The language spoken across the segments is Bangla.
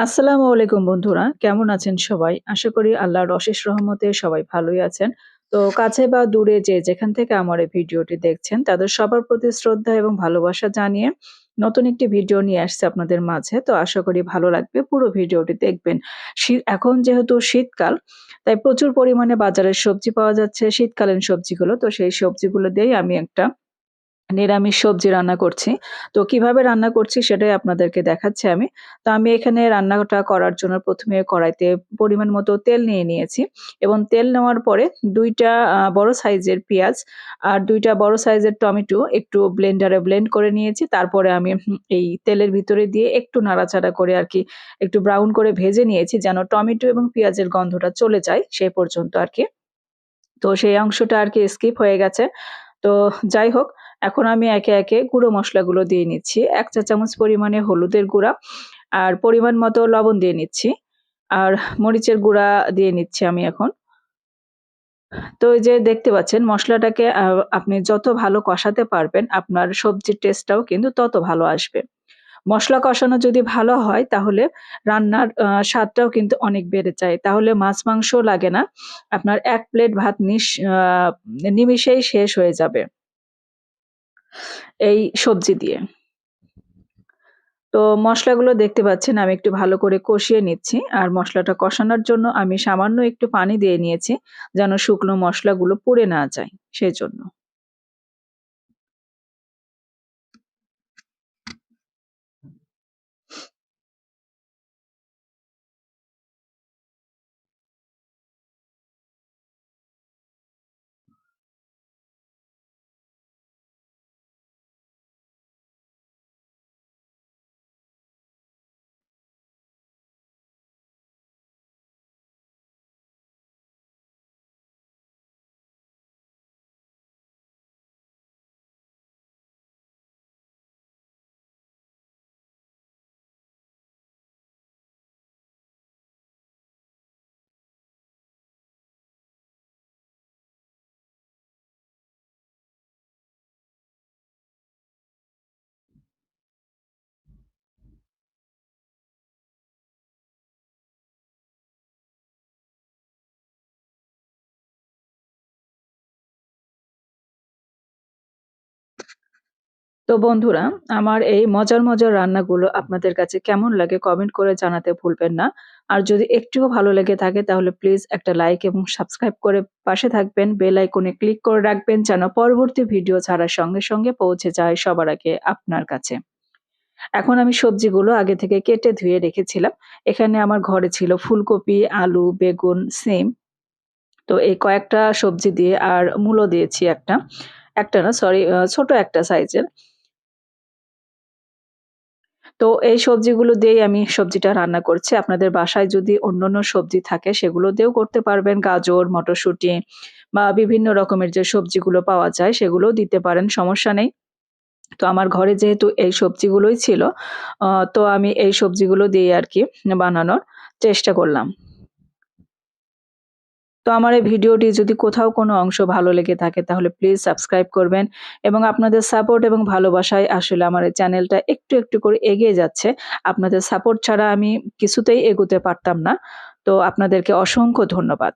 আসসালামু আলাইকুম বন্ধুরা। কেমন আছেন সবাই? আশা করি আল্লাহর অশেষ রহমতে সবাই ভালোই আছেন। তো কাছে বা দূরে যে যেখান থেকে আমার এই ভিডিওটি দেখছেন তাদের সবার প্রতি শ্রদ্ধা এবং ভালোবাসা জানিয়ে নতুন একটি ভিডিও নিয়ে আসছি আপনাদের মাঝে। তো আশা করি ভালো লাগবে। পুরো ভিডিওটি দেখবেন। এখন যেহেতু শীতকাল তাই প্রচুর পরিমাণে বাজারে সবজি পাওয়া যাচ্ছে শীতকালীন সবজিগুলো। তো সেই সবজিগুলো দিয়েই আমি একটা নিরামিষ সবজি রান্না করছি। তো কিভাবে রান্না করছি সেটাই আপনাদেরকে দেখাচ্ছি আমি। তো আমি এখানে রান্নাটা করার জন্য ১ম এ কড়াইতে পরিমাণ মতো তেল নিয়ে নিয়েছি এবং তেল নেওয়ার পরে ২ টা বড় সাইজের পেঁয়াজ আর ২ টা বড় সাইজের টমেটো একটু ব্লেন্ডারে ব্লেন্ড করে নিয়েছি। তারপরে আমি এই তেলের ভিতরে দিয়ে একটু নাড়াচাড়া করে আরকি একটু ব্রাউন করে ভেজে নিয়েছি যেন টমেটো এবং পেঁয়াজের গন্ধটা চলে যায় সেই পর্যন্ত আরকি। তো সেই অংশটা আরকি স্কিপ হয়ে গেছে। তো যাই হোক, এখন আমি একে, একে গুঁড়ো মসলাগুলো দিয়ে নিচ্ছি। ১ চা চামচ পরিমাণে হলুদের গুঁড়া আর পরিমাণ মতো লবণ দিয়ে নিচ্ছি। আর মরিচের গুঁড়া দিয়ে নিচ্ছি আমি এখন। তো এই যে দেখতে পাচ্ছেন মসলাটাকে আপনি যত ভালো কষাতে পারবেন, আপনার সবজির টেস্টটাও কিন্তু তত ভালো আসবে। মসলা কষানো যদি ভালো হয় তাহলে রান্নার স্বাদটাও কিন্তু অনেক বেড়ে যায়। তাহলে মাছ-মাংসও লাগে না। আপনার ১ প্লেট ভাত নিমিষেই শেষ হয়ে যাবে এই সবজি দিয়ে। তো মসলাগুলো দেখতে পাচ্ছেন আমি একটু ভালো করে কষিয়ে নিচ্ছি। আর মসলাটা কষানোর জন্য আমি সামান্য একটু পানি দিয়ে নিয়েছি যেন শুকনো মসলাগুলো পুড়ে না যায় সেজন্য। তো বন্ধুরা, আমার এই মজার, মজার রান্নাগুলো আপনাদের কাছে কেমন লাগে কমেন্ট করে জানাতে ভুলবেন না। আর যদি একটুও ভালো লেগে থাকে তাহলে প্লিজ একটা লাইক এবং সাবস্ক্রাইব করে পাশে থাকবেন। বেল আইকনে ক্লিক করে রাখবেন যেন পরবর্তী ভিডিও ছাড়ার সঙ্গে, সঙ্গে পৌঁছে যায় সবার আগে আপনার কাছে। এখন আমি সবজিগুলো আগে থেকে কেটে ধুয়ে রেখেছিলাম। এখানে আমার ঘরে ছিল ফুলকপি, আলু, বেগুন, সিম। তো এই কয়েকটা সবজি দিয়ে আর মূলো দিয়েছি একটা। একটা না সরি ছোট একটা সাইজের। তো এই সবজিগুলো দিয়েই আমি সবজিটা রান্না করছি। আপনাদের বাসায় যদি অন্যান্য সবজি থাকে সেগুলো দিয়েও করতে পারবেন। গাজর, মটরশুঁটি বা বিভিন্ন রকমের যে সবজিগুলো পাওয়া যায় সেগুলোও দিতে পারেন, সমস্যা নেই। তো আমার ঘরে যেহেতু এই সবজিগুলোই ছিল, তো আমি এই সবজিগুলো দিয়ে আরকি বানানোর চেষ্টা করলাম। তো আমার এই ভিডিওটি যদি কোথাও কোনো অংশ ভালো লেগে থাকে তাহলে প্লিজ সাবস্ক্রাইব করবেন এবং আপনাদের সাপোর্ট এবং ভালোবাসায় আসলে আমার এই চ্যানেলটা একটু, একটু করে এগিয়ে যাচ্ছে। আপনাদের সাপোর্ট ছাড়া আমি কিছুতেই এগোতে পারতাম না। তো আপনাদেরকে অসংখ্য ধন্যবাদ।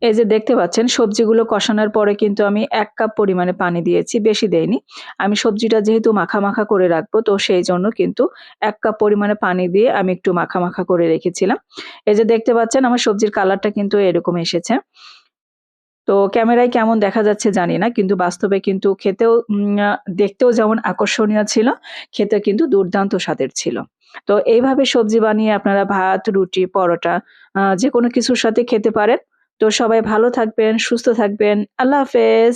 এই যে দেখতে পাচ্ছেন সবজিগুলো কষানোর পরে কিন্তু আমি ১ কাপ পরিমাণে পানি দিয়েছি, বেশি দেইনি। আমি সবজিটা যেহেতু মাখা, মাখা করে রাখবো তো সেইজন্য কিন্তু ১ কাপ পরিমাণে পানি দিয়ে আমি একটু মাখা, মাখা করে রেখেছিলাম। এই যে দেখতে পাচ্ছেন আমার সবজির কালারটা কিন্তু এরকম এসেছে। তো ক্যামেরায় কেমন দেখা যাচ্ছে জানি না। কিন্তু বাস্তবে কিন্তু খেতেও দেখতেও যেমন আকর্ষণীয় ছিল, খেতে কিন্তু দুর্দান্ত স্বাদের ছিল। তো এইভাবে সবজি বানিয়ে আপনারা ভাত, রুটি, পরোটা যেকোনো কিছুর সাথে খেতে পারেন। তো সবাই ভালো থাকবেন, সুস্থ থাকবেন। আল্লাহ হাফেজ।